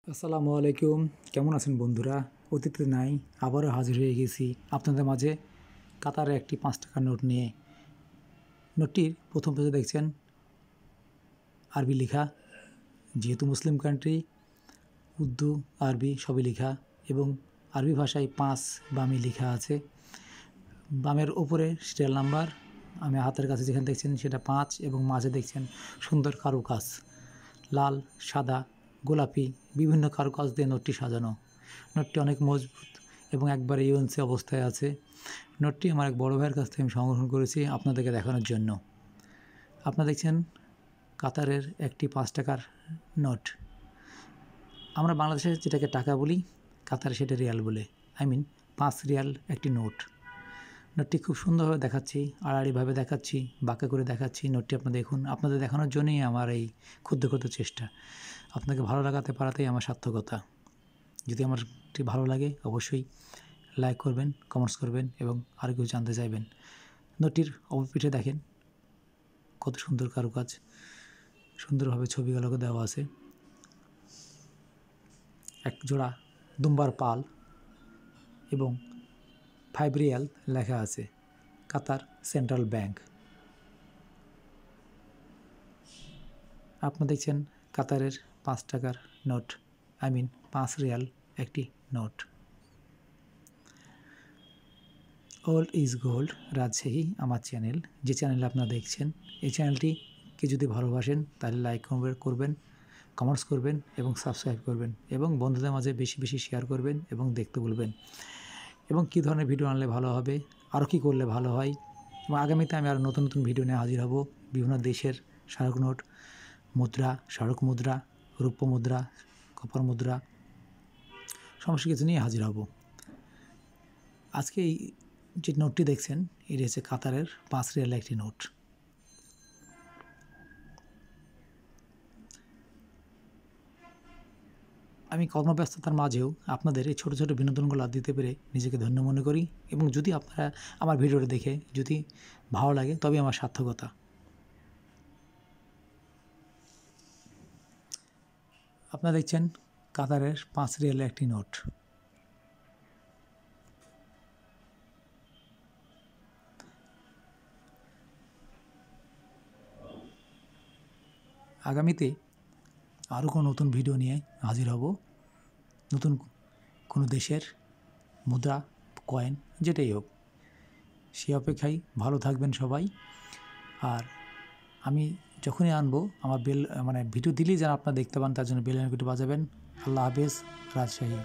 আসসালামু আলাইকুম। কেমন আছেন বন্ধুরা? অতীতে নাই, আবারও হাজির হয়ে গেছি আপনাদের মাঝে কাতারের একটি ৫ টাকার নোট নিয়ে। নোটটির প্রথম পেজে দেখছেন আরবি লেখা, যেহেতু মুসলিম কান্ট্রি, উর্দু আরবি সবই লেখা এবং আরবি ভাষায় ৫ বামে লেখা আছে। বামের ওপরে সিরিয়াল নাম্বার, আমি হাতের কাছে যেখানে দেখছেন সেটা ৫ এবং মাঝে দেখছেন সুন্দর কারুকাজ, লাল, সাদা, গোলাপি বিভিন্ন কারুকাজ দিয়ে নোটটি সাজানো। নোটটি অনেক মজবুত এবং একবারে ইউএনসি অবস্থায় আছে। নোটটি আমার এক বড় ভাইয়ের কাছ থেকে আমি সংগ্রহ করেছি আপনাদেরকে দেখানোর জন্য। আপনারা দেখছেন কাতারের একটি ৫ টাকার নোট। আমরা বাংলাদেশে যেটাকে টাকা বলি, কাতারে সেটা রিয়াল বলে। ৫ রিয়াল একটি নোট। নোটটি খুব সুন্দরভাবে দেখাচ্ছি, আড়াআড়িভাবে দেখাচ্ছি, বাঁকা করে দেখাচ্ছি। নোটটি আপনারা দেখুন, আপনাদের দেখানোর জন্যই আমার এই ক্ষুদ্র ক্ষুদ্র চেষ্টা। আপনাকে ভালো লাগাতে পারাতেই আমার সার্থকতা। যদি আমারটি ভালো লাগে অবশ্যই লাইক করবেন, কমেন্টস করবেন এবং আরও কিছু জানতে চাইবেন। নোটটির অপরপিঠে দেখেন কত সুন্দর কারুকাজ, সুন্দরভাবে ছবিগুলোকে দেওয়া আছে। এক জোড়া দুম্বার পাল এবং ৫ রিয়াল লেখা আছে, কাতার সেন্ট্রাল ব্যাংক। আপনারা দেখছেন কাতারের ৫ টাকার নোট, ৫ রিয়াল একটি note. All is gold Rajshahi আমার চ্যানেল, যে চ্যানেলে আপনারা দেখছেন। এই চ্যানেলটিকে যদি ভালোবাসেন তাহলে লাইক করবেন, কমেন্টস করবেন এবং সাবস্ক্রাইব করবেন এবং বন্ধুদের মাঝে বেশি বেশি শেয়ার করবেন এবং দেখতে বলবেন এবং কী ধরনের ভিডিও আনলে ভালো হবে, আরও কী করলে ভালো হয়। এবং আগামীতে আমি আরও নতুন নতুন ভিডিও নিয়ে হাজির হব। বিভিন্ন দেশের স্মারক নোট, মুদ্রা, স্মারক মুদ্রা, রৌপ্য মুদ্রা, কপার মুদ্রা, সমস্ত কিছু নিয়ে হাজির হব। আজকে এই যে নোটটি দেখছেন এটি হচ্ছে কাতারের ৫ রিয়াল একটি নোট। আমি কর্মব্যস্ততার মাঝেও আপনাদের এই ছোটো ছোটো বিনোদনগুলো দিতে পেরে নিজেকে ধন্য মনে করি এবং যদি আপনারা আমার ভিডিওটা দেখে যদি ভালো লাগে তবে আমার সার্থকতা। আপনারা দেখছেন কাতারের ৫ রিয়ালের একটি নোট। আগামীতে আরও কোনো নতুন ভিডিও নিয়ে হাজির হব, নতুন কোনো দেশের মুদ্রা, কয়েন, যেটাই হোক। সেই অপেক্ষায় ভালো থাকবেন সবাই। আর আমি যখনই আনবো আমার ভিডিও দিলেই যেন আপনারা দেখতে পান, তার জন্য বেল আইকনটি বাজাবেন। আল্লাহ হাফেজ, রাজশাহী।